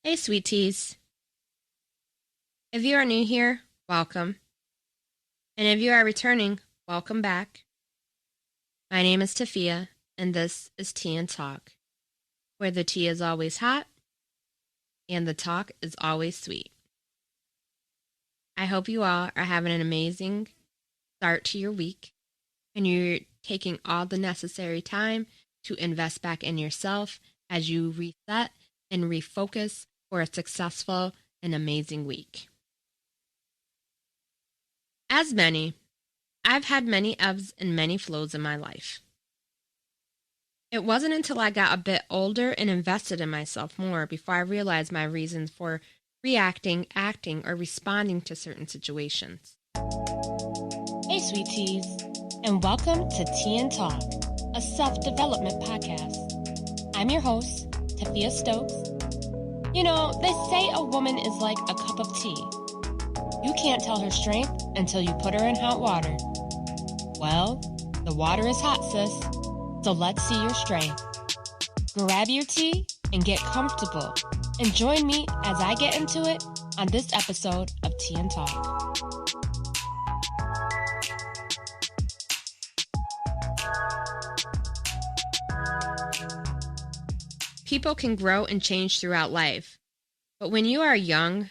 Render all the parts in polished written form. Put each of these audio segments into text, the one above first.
Hey, sweet teas. If you are new here, welcome. And if you are returning, welcome back. My name is Tafia, and this is Tea and Talk, where the tea is always hot and the talk is always sweet. I hope you all are having an amazing start to your week and you're taking all the necessary time to invest back in yourself as you reset and refocus for a successful and amazing week. As many, I've had many ebbs and many flows in my life. It wasn't until I got a bit older and invested in myself more before I realized my reasons for reacting, acting, or responding to certain situations. Hey, sweet teas, and welcome to Tea and Talk, a self-development podcast. I'm your host, Tafia Stokes. You know, they say a woman is like a cup of tea. You can't tell her strength until you put her in hot water. Well, the water is hot, sis, so let's see your strength. Grab your tea and get comfortable, and join me as I get into it on this episode of Tea and Talk. People can grow and change throughout life, but when you are young,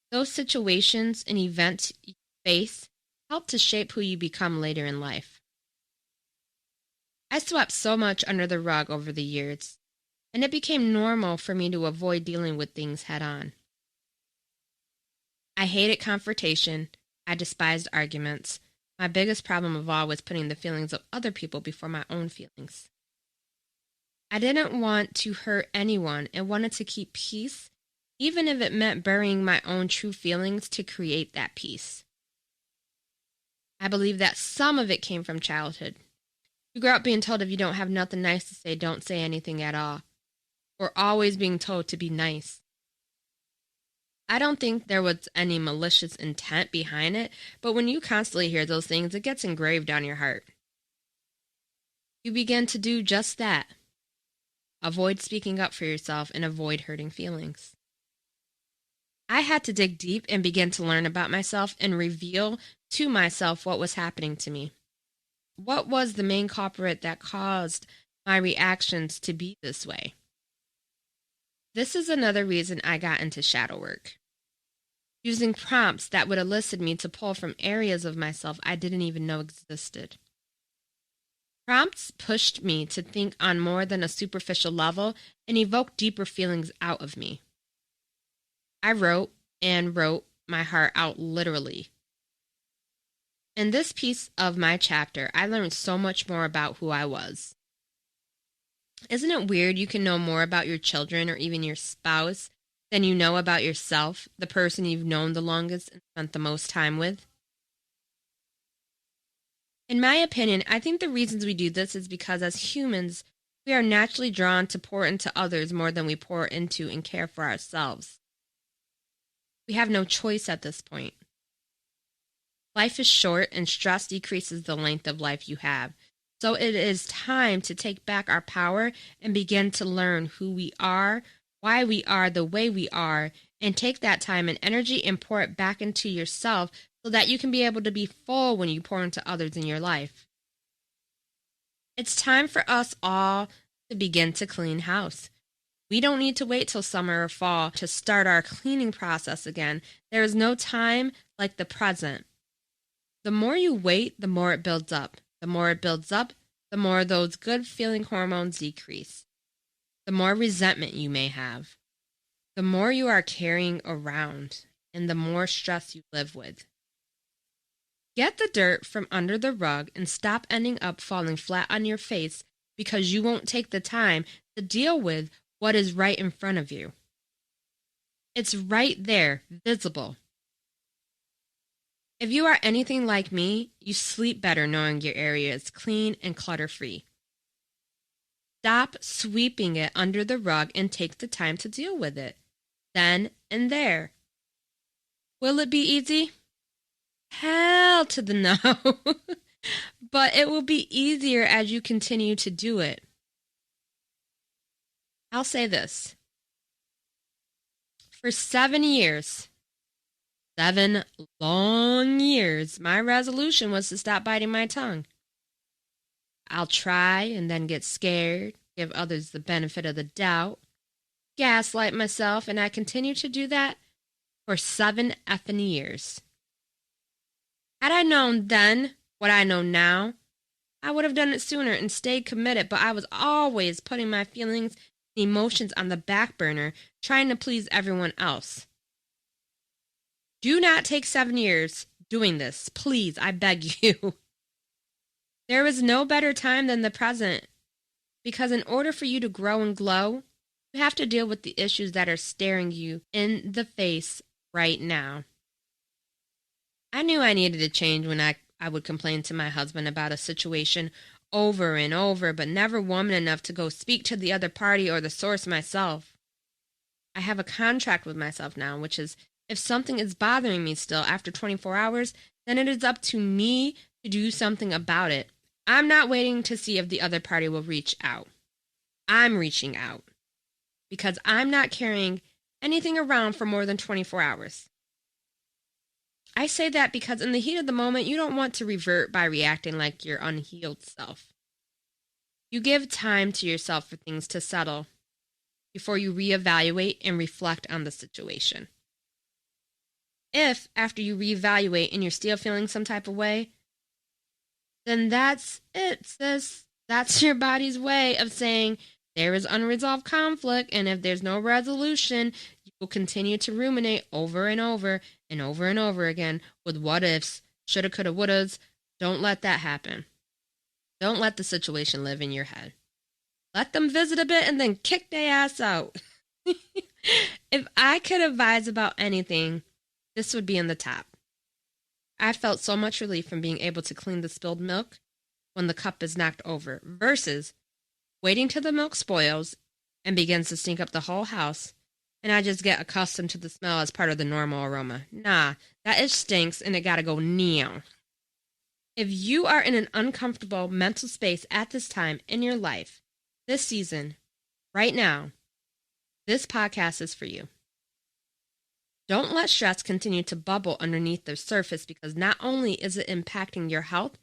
those situations and events you face help to shape who you become later in life. I swept so much under the rug over the years, and it became normal for me to avoid dealing with things head on. I hated confrontation. I despised arguments. My biggest problem of all was putting the feelings of other people before my own feelings. I didn't want to hurt anyone and wanted to keep peace, even if it meant burying my own true feelings to create that peace. I believe that some of it came from childhood. You grow up being told if you don't have nothing nice to say, don't say anything at all, or always being told to be nice. I don't think there was any malicious intent behind it, but when you constantly hear those things, it gets engraved on your heart. You begin to do just that. Avoid speaking up for yourself and avoid hurting feelings. I had to dig deep and begin to learn about myself and reveal to myself what was happening to me. What was the main culprit that caused my reactions to be this way? This is another reason I got into shadow work. Using prompts that would elicit me to pull from areas of myself I didn't even know existed. Prompts pushed me to think on more than a superficial level and evoke deeper feelings out of me. I wrote my heart out literally. In this piece of my chapter, I learned so much more about who I was. Isn't it weird you can know more about your children or even your spouse than you know about yourself, the person you've known the longest and spent the most time with? In my opinion, I think the reasons we do this is because as humans, we are naturally drawn to pour into others more than we pour into and care for ourselves. We have no choice at this point. Life is short and stress decreases the length of life you have. So it is time to take back our power and begin to learn who we are, why we are the way we are, and take that time and energy and pour it back into yourself so that you can be able to be full when you pour into others in your life. It's time for us all to begin to clean house. We don't need to wait till summer or fall to start our cleaning process again. There is no time like the present. The more you wait, the more it builds up. The more it builds up, the more those good feeling hormones decrease. The more resentment you may have. The more you are carrying around, and the more stress you live with. Get the dirt from under the rug and stop ending up falling flat on your face because you won't take the time to deal with what is right in front of you. It's right there, visible. If you are anything like me, you sleep better knowing your area is clean and clutter-free. Stop sweeping it under the rug and take the time to deal with it, then and there. Will it be easy? Hell to the no. But it will be easier as you continue to do it. I'll say this. For 7 years, 7 long years, my resolution was to stop biting my tongue. I'll try and then get scared, give others the benefit of the doubt, gaslight myself, and I continue to do that for 7 effing years. Had I known then what I know now, I would have done it sooner and stayed committed, but I was always putting my feelings and emotions on the back burner, trying to please everyone else. Do not take 7 years doing this, please, I beg you. There is no better time than the present, because in order for you to grow and glow, you have to deal with the issues that are staring you in the face right now. I knew I needed to change when I would complain to my husband about a situation over and over, but never woman enough to go speak to the other party or the source myself. I have a contract with myself now, which is if something is bothering me still after 24 hours, then it is up to me to do something about it. I'm not waiting to see if the other party will reach out. I'm reaching out because I'm not carrying anything around for more than 24 hours. I say that because in the heat of the moment, you don't want to revert by reacting like your unhealed self. You give time to yourself for things to settle before you reevaluate and reflect on the situation. If, after you reevaluate and you're still feeling some type of way, then that's it, sis. That's your body's way of saying there is unresolved conflict, and if there's no resolution, you will continue to ruminate over and over and over and over again with what ifs, shoulda, coulda, wouldas. Don't let that happen. Don't let the situation live in your head. Let them visit a bit and then kick their ass out. If I could advise about anything, this would be in the top. I felt so much relief from being able to clean the spilled milk when the cup is knocked over versus waiting till the milk spoils and begins to stink up the whole house, and I just get accustomed to the smell as part of the normal aroma. Nah, that it stinks and it gotta go now. If you are in an uncomfortable mental space at this time in your life, this season, right now, this podcast is for you. Don't let stress continue to bubble underneath the surface, because not only is it impacting your health,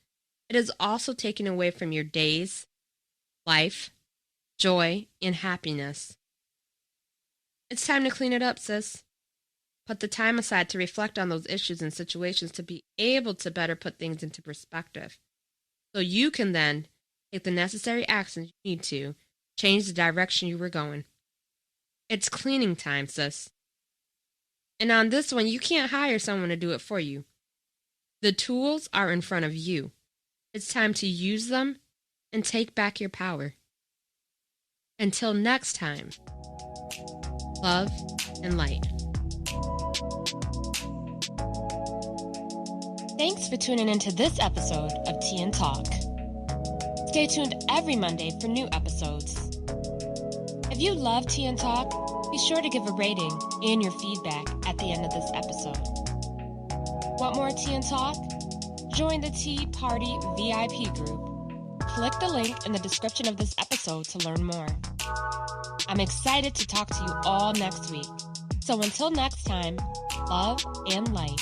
it is also taking away from your days, life, joy, and happiness. It's time to clean it up, sis. Put the time aside to reflect on those issues and situations to be able to better put things into perspective, so you can then take the necessary actions you need to change the direction you were going. It's cleaning time, sis. And on this one, you can't hire someone to do it for you. The tools are in front of you. It's time to use them and take back your power. Until next time, love and light. Thanks for tuning into this episode of Tea and Talk. Stay tuned every Monday for new episodes. If you love Tea and Talk, be sure to give a rating and your feedback at the end of this episode. Want more Tea and Talk? Join the Tea Party VIP group. Click the link in the description of this episode to learn more. I'm excited to talk to you all next week. So until next time, love and light.